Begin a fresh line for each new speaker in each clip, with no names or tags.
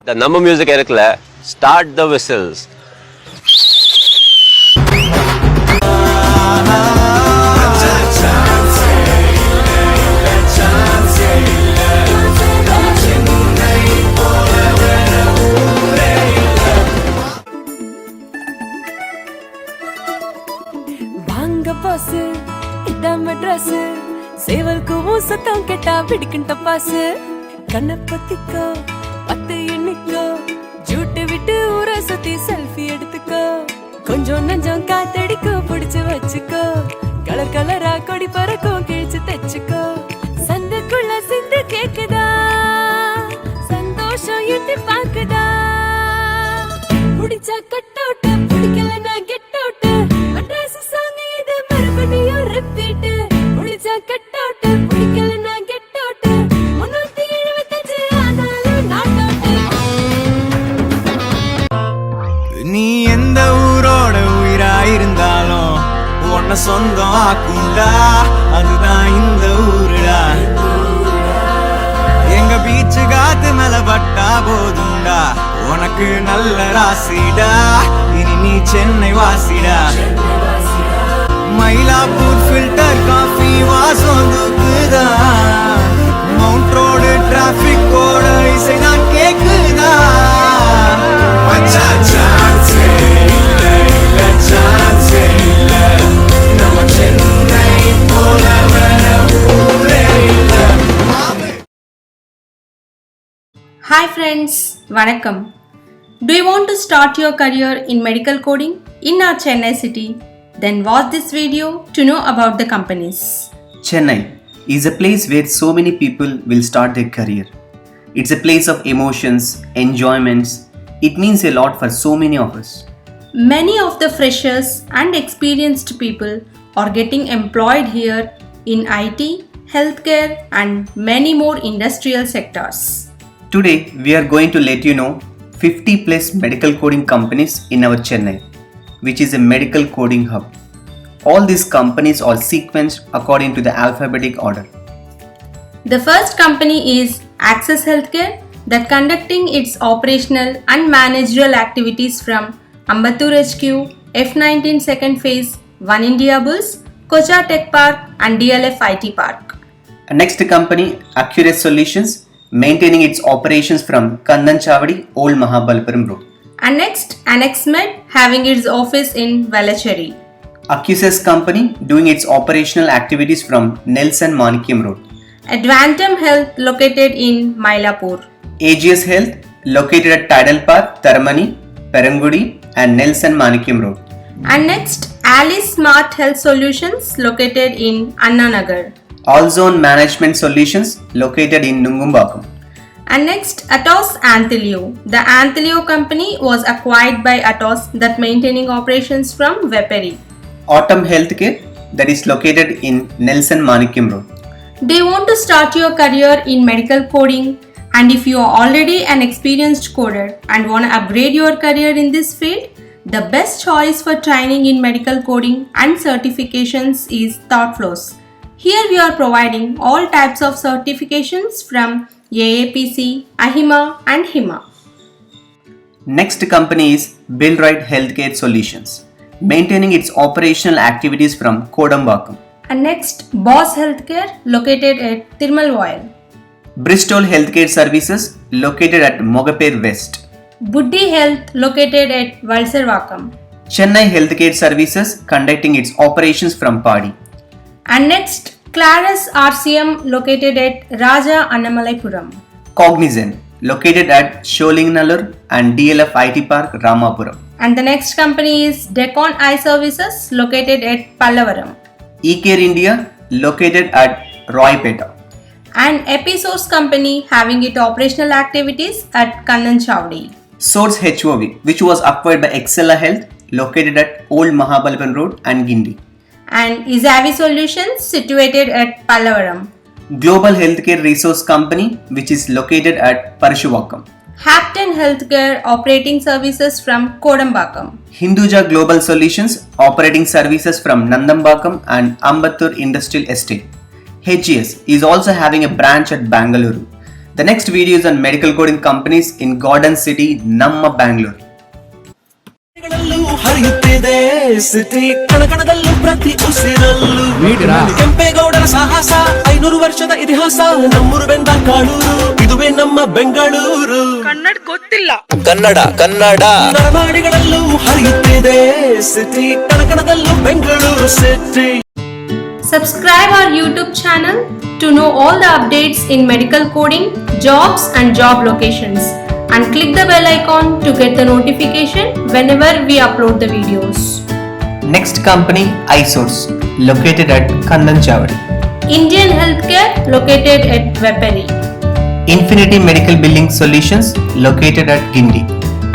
The நம்ம music இருக்குல்ல, start the whistles.
வாங்க பாஸ் இதாம ட்ரெஸ் சேவல்க்கு சத்தம் கேட்டா பிடிக்கின்ற பாஸ் கண்ணை பத்திக்கோ பத்து எண்ணிக்கோ ஜூட்டு விட்டு ஊர சுத்தி செல்ஃபி எடுத்துக்கோ கொஞ்சம் நஞ்சம் காத்தடிக்கோ பிடிச்சு வச்சுக்கோ கலர் கலரா கொடி பறக்கும் கிழிச்சு தச்சுக்கோ சந்துக்குள்ள சிந்து கேக்குதா சந்தோஷம் எட்டி பாக்குதா பிடிச்சா கட் அவுட் பிடிக்கலன்னா கெட் அவுட் அட்ரஸ் சாங் இது மறுபடியும் ரிப்பீட் பிடிச்சா கட் அவுட் பிடிக்கலன்னா கெட் அவுட் 375 ஆனாலும் நாட் அவுட்
நீ எந்த ஊரோட உயிராயிருந்தாலும் உன்னை சொந்தம் ஆக்குண்டா அதுதான் இந்த ஊருடா எங்க பீச்சு காத்து மேல பட்டா போதுண்டா உனக்கு நல்ல ராசிடா இனி நீ சென்னை வாசிடா மயிலாப்பூர் ஃபில்டர் காஃபி வாசம் தூக்குதா மவுண்ட் ரோடு டிராபிக் ஓட இசைதான் கேக்குதா
Hi friends, Vanakkam. Do you want to start your career in medical coding in our Chennai city? Then watch this video to know about the companies.
Chennai is a place where so many people will start their career. It's a place of emotions, enjoyments. It means a lot for so many of us.
Many of the freshers and experienced people are getting employed here in IT, healthcare and many more industrial sectors.
Today we are going to let you know 50 plus medical coding companies in our Chennai, which is a medical coding hub. All these companies are sequenced according to the alphabetic order.
The first company is Access Healthcare that conducting its operational and managerial activities from Ambattur HQ, F19 second phase, One India Bulls, Kocha Tech Park and DLF IT Park.
Next company, Accurate Solutions, maintaining its operations from Kannan Chavadi, Old Mahabalipuram Road.
And next, AnnexMed having its office in Velachery.
Accusys Company doing its operational activities from Nelson Manikyam Road.
Advantam Health located in Mylapore.
AGS Health located at Tidal Park, Taramani, Perangudi and Nelson Manikyam Road.
And next, Alice Smart Health Solutions located in Anna Nagar.
Allzone Management Solutions located in Nungumbakam.
And next, Atos Anthelio. The Anthelio company was acquired by Atos that maintaining operations from Veperi.
Autumn Healthcare that is located in Nelson Manikyam Road.
Do you want to start your career in medical coding? And if you are already an experienced coder and want to upgrade your career in this field, the best choice for training in medical coding and certifications is ThoughtFlows. Here we are providing all types of certifications from AAPC, AHIMA and HIMA.
Next company is Billright Healthcare Solutions, maintaining its operational activities from Kodambakam.
And next, Boss Healthcare located at Tirmalvoyal.
Bristol Healthcare Services located at Mogapere West.
Buddhi Health located at Valsarvakam.
Chennai Healthcare Services conducting its operations from Padi.
And next, Claris RCM located at Raja Annamalaipuram.
Cognizant located at Sholingnallur and DLF IT Park, Ramapuram.
And the next company is Decon Eye Services located at Pallavaram.
eCare India located at Roypeta.
And Episource company having its operational activities at Kannan Chavadi.
Source HOV which was acquired by Excella Health located at Old Mahabalipuram Road and Gindi.
And Izavi Solutions situated at Pallavaram.
Global Healthcare Resource Company which is located at Parashuvakam.
Hapton Healthcare operating services from Kodambakam.
Hinduja Global Solutions operating services from Nandambakam and Ambattur Industrial Estate. HGS is also having a branch at Bangalore. The next video is on medical coding companies in Garden City, Namma Bangalore.
ಹರಿಯುತ್ತಿದೆ city ಕಣಕಣದಲ್ಲೂ ಪ್ರತಿ ಉಸಿರಲ್ಲೂ ಕೆಂಪೇಗೌಡರ ಸಾಹಸ 500 ವರ್ಷದ ಇತಿಹಾಸ ನಮ್ಮೂರು ಬೆಂದ ಕಾಳೂರು ಇದುವೇ ನಮ್ಮ ಬೆಂಗಳೂರು
ಕನ್ನಡ ಗೊತ್ತಿಲ್ಲ
ಕನ್ನಡ ನರನಾಡಿಗಳಲ್ಲೂ ಹರಿಯುತ್ತಿದೆ ಸಿಟಿ ಕಣಕಣದಲ್ಲೂ Bengaluru city.
Subscribe our YouTube channel to know all the updates in medical coding, jobs and job locations, and click the bell icon to get the notification whenever we upload the videos.
Next company, iSource, located at Kandanchavadi.
Indian Healthcare located at Veperi.
Infinity Medical Billing Solutions, located at Gindi.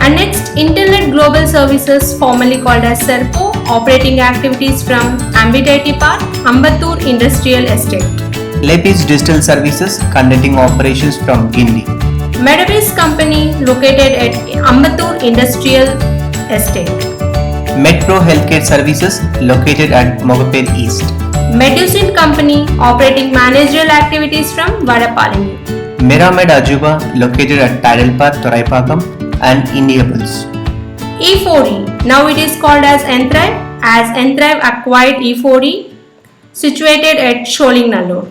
And next, Internet Global Services, formerly called as Serpo, operating activities from Ambit IT Park, Ambattur Industrial Estate.
Lepis Digital Services, conducting operations from Gindi.
Medabase Company located at Ambattur Industrial Estate.
Metro Healthcare Services, located at Mogapel East.
Medusin Company operating managerial activities from Vadapalani.
Miramed Ajuba, located at Tidal Park, Toraipakam and Indianapolis.
E4E, now it is called as Enthrive, as Enthrive acquired E4E, situated at Sholingnallur.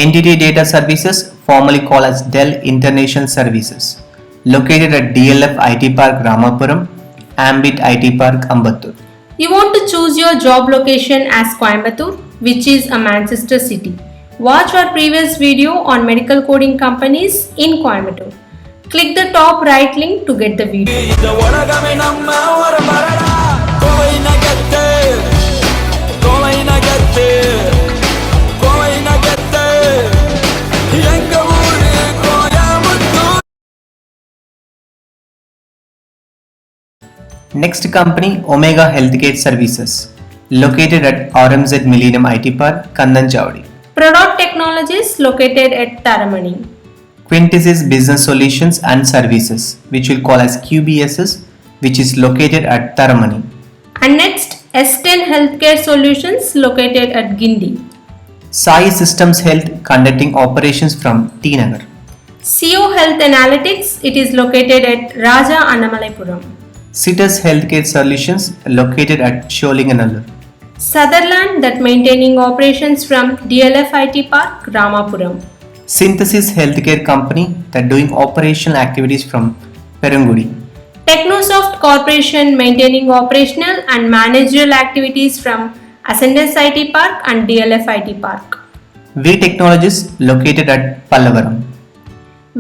Entity Data Services, formerly called as Dell International Services, located at DLF IT Park, Ramapuram, Ambit IT Park, Ambattur.
You want to choose your job location as Coimbatore, which is a Manchester city. Watch our previous video on medical coding companies in Coimbatore. Click the top right link to get the video.
ಒಳಗಮೆ ನಮ್ಮ ಹೊರ ಬರಡ ಕೋವೈನ ಗೆದ್ದೆ ಎಂಗ ಊರಿ Coimbatore.
Next company, Omega Healthcare Services, located at RMZ Millennium IT Park, Kandanchavadi.
Product Technologies located at Taramani.
Quintess's Business Solutions and Services, which we'll call as QBSS, which is located at Taramani.
And next, S10 Healthcare Solutions located at Gindi.
Sai Systems Health, conducting operations from T Nagar.
CO Health Analytics, it is located at Raja Annamalapuram.
Citus Healthcare Solutions, located at Sholinganallur.
Sutherland, that maintaining operations from DLF IT Park, Ramapuram.
Synthesis Healthcare Company, that doing operational activities from Perungudi.
Technosoft Corporation, maintaining operational and managerial activities from Ascendus IT Park and DLF IT Park.
V Technologies, located at Pallavaram.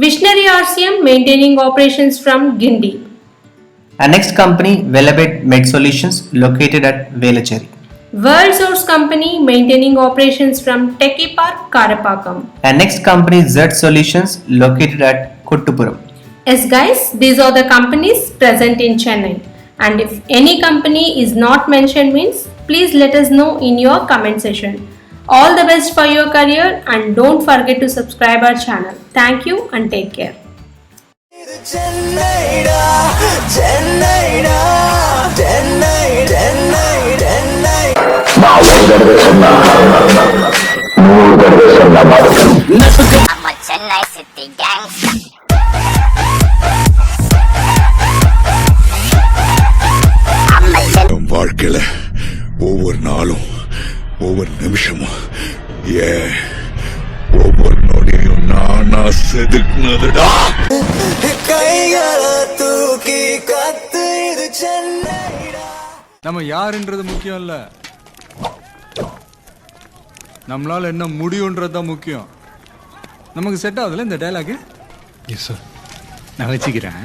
Visionary RCM, maintaining operations from Gindi.
And next company, Velabed Med Solutions, located at Velacheri.
World Source Company, maintaining operations from Techie Park, Karapakam.
And next company, Z Solutions, located at Kottupuram.
Yes guys, these are the companies present in Chennai. And if any company is not mentioned means, please let us know in your comment section. All the best for your career and don't forget to subscribe our channel. Thank you and take care.
இது சென்னைடா சென்னைடா Chennai Chennai Chennai
I'm a Chennai City gangster.
என் வாழ்க்கையில ஒவ்வொரு நாளும் ஒவ்வொரு நிமிஷமும் ஒவ்வொரு நொடியும் நானா செதுக்குனதுடா.
கைகளை தூக்கி கத்து இது சென்னைடா.
நம்ம யாருன்றது முக்கியம் இல்ல, நம்மளால என்ன முடியும்ன்றது தான் முக்கியம். நமக்கு செட் ஆகுதுல இந்த டயலாக்? எஸ் சார், நான் வச்சுக்கிறேன்.